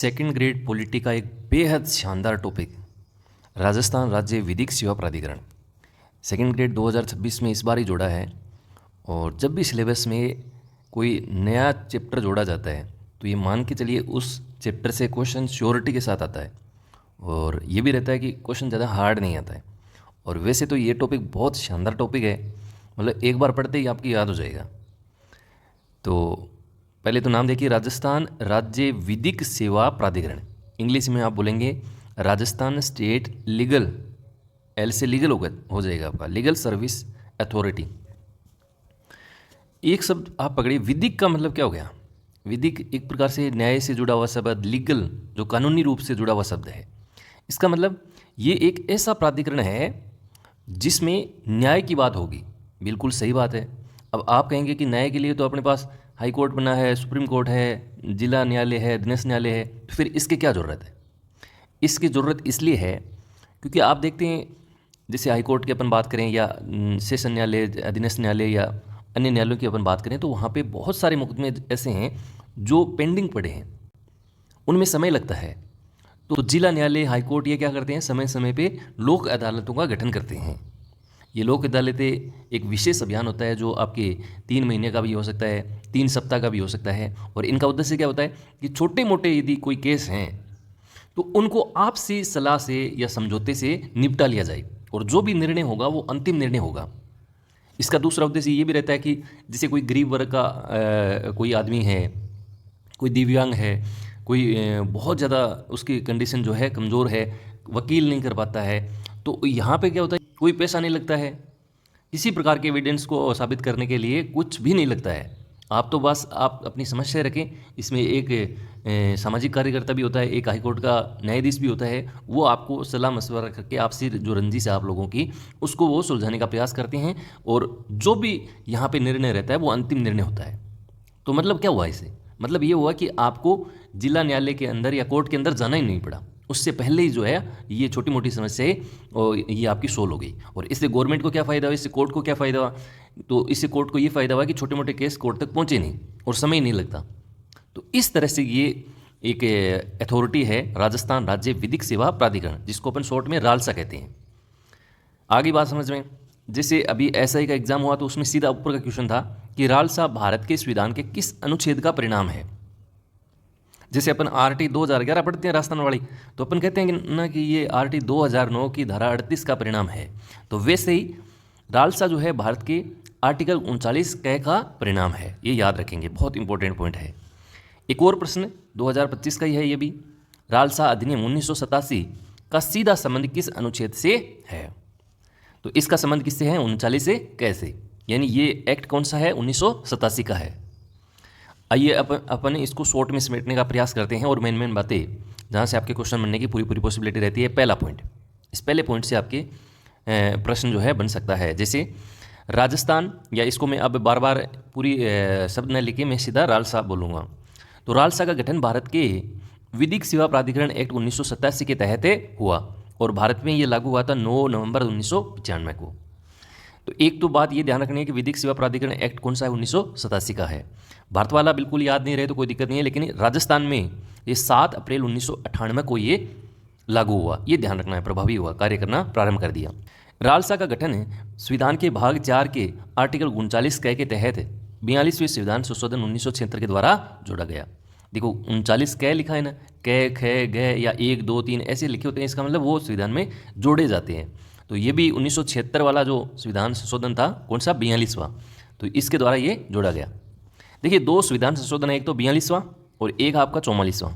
Second grade polity का एक बेहद शानदार टॉपिक, राजस्थान राज्य विधिक सेवा प्राधिकरण। सेकंड ग्रेड 2026 में इस बार ही जोड़ा है। और जब भी सिलेबस में कोई नया चैप्टर जोड़ा जाता है तो ये मान के चलिए उस चैप्टर से क्वेश्चन श्योरिटी के साथ आता है। और ये भी रहता है कि क्वेश्चन ज़्यादा हार्ड नहीं आता है। और वैसे तो ये टॉपिक बहुत शानदार टॉपिक है, मतलब एक बार पढ़ते ही आपकी याद हो जाएगा। तो पहले तो नाम देखिए, राजस्थान राज्य विधिक सेवा प्राधिकरण। इंग्लिश में आप बोलेंगे राजस्थान स्टेट लीगल, एल से लीगल हो जाएगा आपका, लीगल सर्विस अथॉरिटी। एक शब्द आप पकड़िए, विधिक का मतलब क्या हो गया। विधिक एक प्रकार से न्याय से जुड़ा हुआ शब्द, लीगल जो कानूनी रूप से जुड़ा हुआ शब्द है। इसका मतलब ये एक ऐसा प्राधिकरण है जिसमें न्याय की बात होगी। बिल्कुल सही बात है। अब आप कहेंगे कि न्याय के लिए तो अपने पास हाई कोर्ट बना है, सुप्रीम कोर्ट है, जिला न्यायालय है, दिनेश न्यायालय है, तो फिर इसकी क्या ज़रूरत है। इसकी ज़रूरत इसलिए है क्योंकि आप देखते हैं, जैसे हाई कोर्ट की अपन बात करें या सेशन न्यायालय, दिनेश न्यायालय या अन्य न्यायालयों की अपन बात करें, तो वहाँ पे बहुत सारे मुकदमे ऐसे हैं जो पेंडिंग पड़े हैं, उनमें समय लगता है। तो जिला न्यायालय, हाई कोर्ट ये क्या करते हैं, समय समय पे लोक अदालतों का गठन करते हैं। ये लोक अदालतें एक विशेष अभियान होता है जो आपके 3 महीने का भी हो सकता है, 3 सप्ताह का भी हो सकता है। और इनका उद्देश्य क्या होता है कि छोटे मोटे यदि कोई केस हैं तो उनको आपसी सलाह से या समझौते से निपटा लिया जाए, और जो भी निर्णय होगा वो अंतिम निर्णय होगा। इसका दूसरा उद्देश्य ये भी रहता है कि जैसे कोई गरीब वर्ग का कोई आदमी है, कोई दिव्यांग है, कोई बहुत ज़्यादा उसकी कंडीशन जो है कमज़ोर है, वकील नहीं कर पाता है, तो यहाँ पे क्या होता है, कोई पैसा नहीं लगता है, किसी प्रकार के एविडेंस को साबित करने के लिए कुछ भी नहीं लगता है। आप तो बस आप अपनी समस्या रखें। इसमें एक सामाजिक कार्यकर्ता भी होता है, एक हाईकोर्ट का न्यायाधीश भी होता है, वो आपको सलाह मशवरा करके आपसे जो रंजिश है आप लोगों की, उसको वो सुलझाने का प्रयास करते हैं। और जो भी यहाँ पे निर्णय रहता है वो अंतिम निर्णय होता है। तो मतलब क्या हुआ इससे, मतलब ये हुआ कि आपको जिला न्यायालय के अंदर या कोर्ट के अंदर जाना ही नहीं पड़ा। उससे पहले ही जो है ये छोटी मोटी समस्याएं और ये आपकी सोल्व हो गई। और इससे गवर्नमेंट को क्या फ़ायदा हुआ, इससे कोर्ट को क्या फ़ायदा हुआ, तो इससे कोर्ट को ये फ़ायदा हुआ कि छोटे मोटे केस कोर्ट तक पहुँचे नहीं और समय नहीं लगता। तो इस तरह से ये एक अथॉरिटी है, राजस्थान राज्य विधिक सेवा प्राधिकरण, जिसको अपन शॉर्ट में रालसा कहते हैं। आगे बात समझ में, जैसे अभी एसआई का एग्जाम हुआ तो उसमें सीधा ऊपर का क्वेश्चन था कि रालसा भारत के संविधान के किस अनुच्छेद का परिणाम है। जैसे अपन आरटी 2011 पढ़ते हैं राजस्थान वाली, तो अपन कहते हैं कि ना कि ये आरटी 2009 की धारा 38 का परिणाम है। तो वैसे ही रालसा जो है भारत के आर्टिकल 39 क का परिणाम है। ये याद रखेंगे, बहुत इंपॉर्टेंट पॉइंट है। एक और प्रश्न 2025 का ही है ये भी, रालसा अधिनियम 1987 का सीधा संबंध किस अनुच्छेद से है। तो इसका संबंध किससे है, 39 से कैसे, यानी ये एक्ट कौन सा है, 1987 का है। आइए अपन इसको शॉर्ट में समेटने का प्रयास करते हैं और मेन बातें जहाँ से आपके क्वेश्चन बनने की पूरी पॉसिबिलिटी रहती है। पहला पॉइंट, इस पहले पॉइंट से आपके प्रश्न जो है बन सकता है। जैसे राजस्थान, या इसको मैं अब बार बार पूरी शब्द न लिखे, मैं सीधा रालसा बोलूँगा। तो रालसा का गठन भारत के विधिक सेवा प्राधिकरण एक्ट 1987 के तहत हुआ और भारत में ये लागू हुआ था 9 नवंबर 1995 को। तो एक तो बात ये ध्यान रखनी है कि विधिक सेवा प्राधिकरण एक्ट कौन सा है, 1987 का है। भारत वाला बिल्कुल याद नहीं रहे तो कोई दिक्कत नहीं है, लेकिन राजस्थान में ये 7 अप्रैल 1998 को ये लागू हुआ, ये ध्यान रखना है, प्रभावी हुआ, कार्य करना प्रारंभ कर दिया। रालसा का गठन संविधान के भाग 4 के आर्टिकल 39 क के तहत 42वें संविधान संशोधन 1976 के द्वारा जोड़ा गया। देखो 39 क लिखा है ना, क ख ग या 1 2 3 ऐसे लिखे होते हैं, इसका मतलब वो संविधान में जोड़े जाते हैं। तो ये भी 1976 वाला जो संविधान संशोधन था, कौन सा, 42वां, तो इसके द्वारा ये जोड़ा गया। देखिए 2 संविधान संशोधन है, एक तो 42वां और एक आपका 44वां।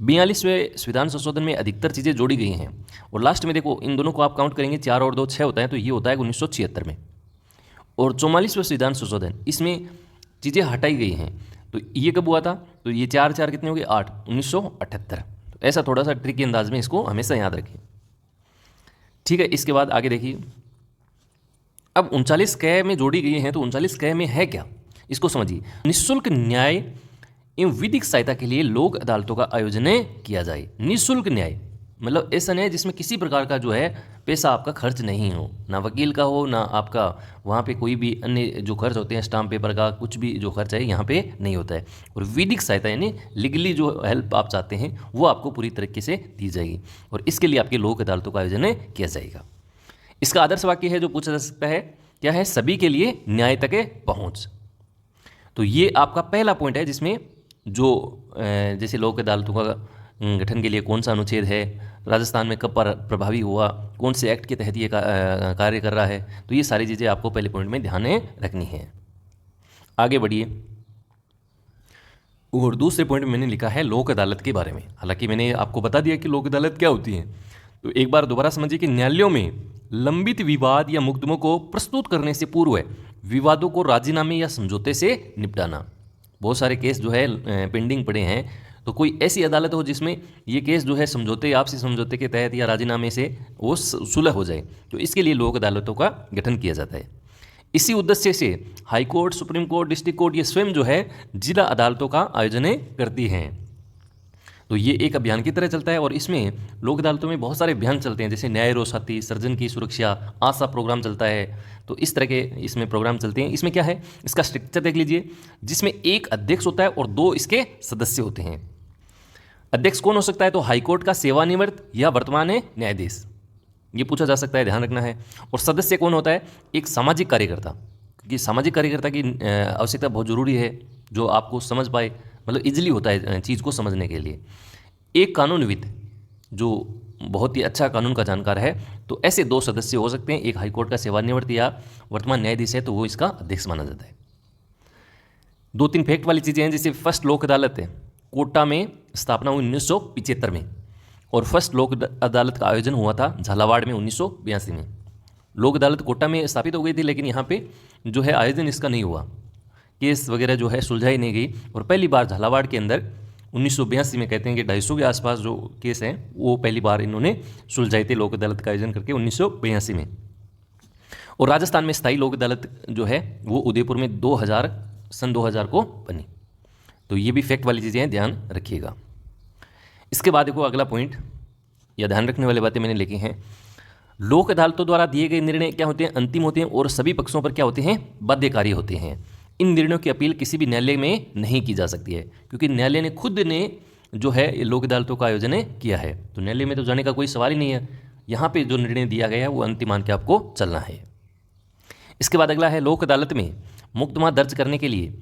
42वें संविधान संशोधन में अधिकतर चीज़ें जोड़ी गई हैं, और लास्ट में देखो इन दोनों को आप काउंट करेंगे, 4 और 2 6 होता है, तो ये होता है 1976 में। और 44वें संविधान संशोधन, इसमें चीज़ें हटाई गई हैं। तो ये कब हुआ था, तो ये 4 4 कितने हो गए, 8, 1978। तो ऐसा थोड़ा सा ट्रिकी अंदाज में इसको हमेशा याद रखिए, ठीक है। इसके बाद आगे देखिए, अब 39 क में जोड़ी गई हैं, तो 39 क में है क्या, इसको समझिए। निःशुल्क न्याय एवं विधिक सहायता के लिए लोक अदालतों का आयोजन किया जाए। निःशुल्क न्याय, मतलब ऐसा न्याय जिसमें किसी प्रकार का जो है पैसा आपका खर्च नहीं हो, ना वकील का हो, ना आपका वहाँ पे कोई भी अन्य जो खर्च होते हैं स्टाम्प पेपर का, कुछ भी जो खर्च है यहाँ पे नहीं होता है। और विधिक सहायता यानी लीगली जो हेल्प आप चाहते हैं वो आपको पूरी तरीके से दी जाएगी, और इसके लिए आपके लोक अदालतों का आयोजन किया जाएगा। इसका आदर्श वाक्य है जो पूछा जा सकता है, क्या है? सभी के लिए न्याय तक पहुँच। तो ये आपका पहला पॉइंट है जिसमें जो जैसे लोक अदालतों का गठन के लिए कौन सा अनुच्छेद है, राजस्थान में कब पर प्रभावी हुआ, कौन से एक्ट के तहत ये कार्य कर रहा है, तो ये सारी चीज़ें आपको पहले पॉइंट में ध्यान में रखनी है। आगे बढ़िए, और दूसरे पॉइंट में मैंने लिखा है लोक अदालत के बारे में। हालांकि मैंने आपको बता दिया कि लोक अदालत क्या होती है, तो एक बार दोबारा समझिए कि न्यायालयों में लंबित विवाद या मुकदमों को प्रस्तुत करने से पूर्व विवादों को राजीनामे या समझौते से निपटाना। बहुत सारे केस जो है पेंडिंग पड़े हैं, तो कोई ऐसी अदालत हो जिसमें ये केस जो है समझौते, आपसी समझौते के तहत या राजीनामे से वो सुलह हो जाए, तो इसके लिए लोक अदालतों का गठन किया जाता है। इसी उद्देश्य से high court, supreme court, district court ये स्वयं जो है जिला अदालतों का आयोजन करती हैं। तो ये एक अभियान की तरह चलता है, और इसमें लोक अदालतों में बहुत सारे अभियान चलते हैं, जैसे न्याय रोसाती, सर्जन की सुरक्षा, आशा प्रोग्राम चलता है। तो इस तरह के इसमें प्रोग्राम चलते हैं। इसमें क्या है, इसका स्ट्रक्चर देख लीजिए, जिसमें एक अध्यक्ष होता है और 2 इसके सदस्य होते हैं। अध्यक्ष कौन हो सकता है? तो हाईकोर्ट का सेवानिवृत्त या वर्तमान न्यायाधीश, ये पूछा जा सकता है, ध्यान रखना है। और सदस्य कौन होता है? एक सामाजिक कार्यकर्ता, क्योंकि सामाजिक कार्यकर्ता की आवश्यकता बहुत जरूरी है, जो आपको समझ पाए, मतलब इजीली होता है चीज़ को समझने के लिए। एक कानूनविद जो बहुत ही अच्छा कानून का जानकार है, तो ऐसे 2 सदस्य हो सकते हैं। एक हाईकोर्ट का सेवानिवृत्त या वर्तमान न्यायाधीश है, तो वो इसका अध्यक्ष माना जाता है। 2-3 फैक्ट वाली चीज़ें हैं, जैसे फर्स्ट लोक अदालत है कोटा में स्थापना हुई 1975 में, और फर्स्ट लोक अदालत का आयोजन हुआ था झालावाड़ में 1982 में। लोक अदालत कोटा में स्थापित हो गई थी, लेकिन यहाँ पे जो है आयोजन इसका नहीं हुआ, केस वगैरह जो है सुलझाई नहीं गई। और पहली बार झालावाड़ के अंदर 1982 में, कहते हैं कि 250 के आसपास जो केस हैं वो पहली बार इन्होंने सुलझाए थे लोक अदालत का आयोजन करके 1982 में। और राजस्थान में स्थायी लोक अदालत जो है वो उदयपुर में सन 2000 को बनी। तो ये भी फैक्ट वाली चीज़ें हैं, ध्यान रखिएगा। इसके बाद देखो अगला पॉइंट या ध्यान रखने वाली बातें मैंने लिखी हैं। लोक अदालतों द्वारा दिए गए निर्णय क्या होते हैं? अंतिम होते हैं, और सभी पक्षों पर क्या होते हैं? बाध्यकारी होते हैं। इन निर्णयों की अपील किसी भी न्यायालय में नहीं की जा सकती है, क्योंकि न्यायालय ने खुद ने जो है लोक अदालतों का आयोजन किया है, तो न्यायालय में तो जाने का कोई सवाल ही नहीं है। यहाँ पे जो निर्णय दिया गया है वो अंतिम मान के आपको चलना है। इसके बाद अगला है, लोक अदालत में मुकदमा दर्ज करने के लिए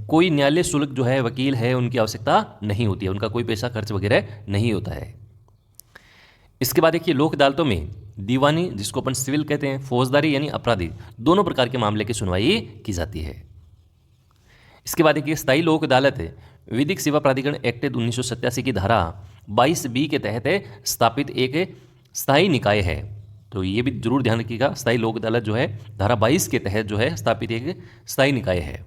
कोई न्यायालय शुल्क जो है, वकील है, उनकी आवश्यकता नहीं होती है, उनका कोई पैसा खर्च वगैरह नहीं होता है। इसके बाद देखिए, लोक अदालतों में दीवानी, जिसको अपन सिविल कहते हैं, फौजदारी यानी अपराधी, दोनों प्रकार के मामले की सुनवाई की जाती है। इसके बाद देखिए, स्थायी लोक अदालत विधिक सेवा प्राधिकरण एक्ट 1987 की धारा 22B के तहत स्थापित एक स्थायी निकाय है। तो ये भी जरूर ध्यान रखिएगा, स्थायी लोक अदालत जो है धारा 22 के तहत जो है स्थापित एक स्थायी निकाय है।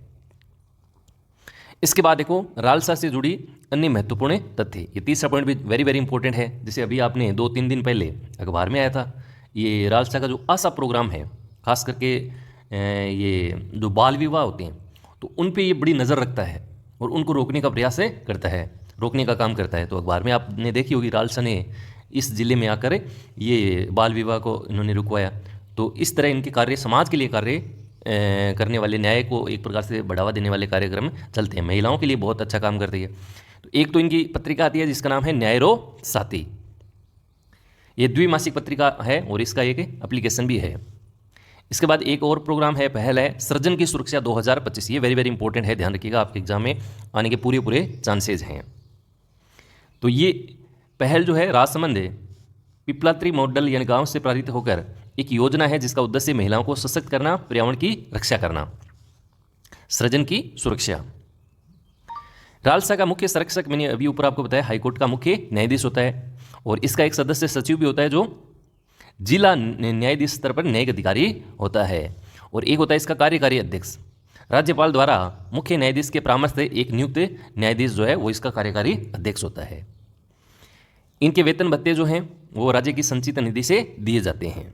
इसके बाद देखो, रालसा से जुड़ी अन्य महत्वपूर्ण तथ्य, ये तीसरा पॉइंट भी वेरी वेरी इंपॉर्टेंट है। जैसे अभी आपने 2-3 दिन पहले अखबार में आया था, ये रालसा का जो आशा प्रोग्राम है, खास करके ये जो बाल विवाह होते हैं, तो उन पे ये बड़ी नज़र रखता है और उनको रोकने का प्रयास करता है, रोकने का काम करता है। तो अखबार में आपने देखी होगी, रालसा ने इस जिले में आकर ये बाल विवाह को इन्होंने रुकवाया। तो इस तरह इनके कार्य, समाज के लिए कार्य करने वाले, न्याय को एक प्रकार से बढ़ावा देने वाले कार्यक्रम चलते हैं। महिलाओं के लिए बहुत अच्छा काम करती है। तो एक तो इनकी पत्रिका आती है जिसका नाम है न्याय रोसाती, ये द्विमासिक पत्रिका है और इसका एक एप्लीकेशन भी है। इसके बाद एक और प्रोग्राम है, पहल है सृजन की सुरक्षा 2025, ये वेरी वेरी इंपॉर्टेंट है, ध्यान रखिएगा, आपके एग्जाम में आने के पूरे चांसेज हैं। तो ये पहल जो है राजसमंद पिपलात्री मॉडल यानी गांव से प्रेरित होकर एक योजना है जिसका उद्देश्य महिलाओं को सशक्त करना, पर्यावरण की रक्षा करना, सृजन की सुरक्षा। रालसा का मुख्य संरक्षक मैंने अभी ऊपर आपको बताया हाईकोर्ट का मुख्य न्यायाधीश होता है, और इसका एक सदस्य सचिव भी होता है जो जिला न्यायाधीश स्तर पर न्यायिक अधिकारी होता है, और एक होता है इसका कार्यकारी अध्यक्ष। राज्यपाल द्वारा मुख्य न्यायाधीश के परामर्श से एक नियुक्त न्यायाधीश जो है वो इसका कार्यकारी अध्यक्ष होता है। इनके वेतन भत्ते जो हैं वो राज्य की संचित निधि से दिए जाते हैं।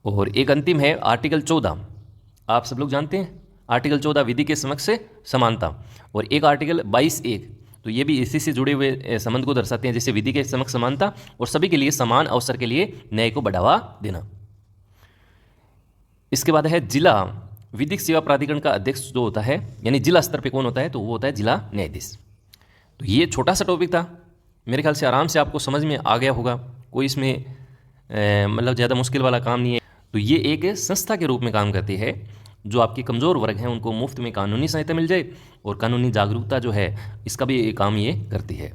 और एक अंतिम है आर्टिकल 14, आप सब लोग जानते हैं आर्टिकल 14 विधि के समक्ष समानता, और एक आर्टिकल 22(1), तो ये भी इसी से जुड़े हुए संबंध को दर्शाते हैं, जैसे विधि के समक्ष समानता और सभी के लिए समान अवसर के लिए न्याय को बढ़ावा देना। इसके बाद है जिला विधिक सेवा प्राधिकरण का अध्यक्ष जो होता है, यानी जिला स्तर पे कौन होता है, तो वो होता है जिला न्यायाधीश। तो ये छोटा सा टॉपिक था, मेरे ख्याल से आराम से आपको समझ में आ गया होगा, कोई इसमें मतलब ज़्यादा मुश्किल वाला काम नहीं है। तो ये एक संस्था के रूप में काम करती है, जो आपके कमज़ोर वर्ग हैं उनको मुफ्त में कानूनी सहायता मिल जाए और कानूनी जागरूकता जो है इसका भी काम ये करती है।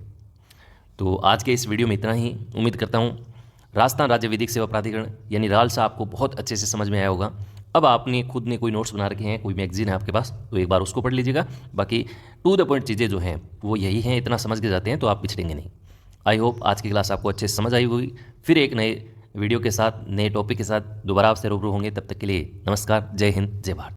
तो आज के इस वीडियो में इतना ही। उम्मीद करता हूँ राजस्थान राज्य विधिक सेवा प्राधिकरण यानी रालसा आपको बहुत अच्छे से समझ में आया होगा। अब आपने खुद ने कोई नोट्स बना रखे हैं, कोई मैगजीन है आपके पास, तो एक बार उसको पढ़ लीजिएगा। बाकी टू द पॉइंट चीज़ें जो हैं वो यही हैं, इतना समझ के जाते हैं तो आप पिछड़ेंगे नहीं। आई होप आज की क्लास आपको अच्छे से समझ आई होगी। फिर एक नए वीडियो के साथ, नए टॉपिक के साथ दोबारा आपसे रूबरू होंगे। तब तक के लिए नमस्कार, जय हिंद, जय भारत।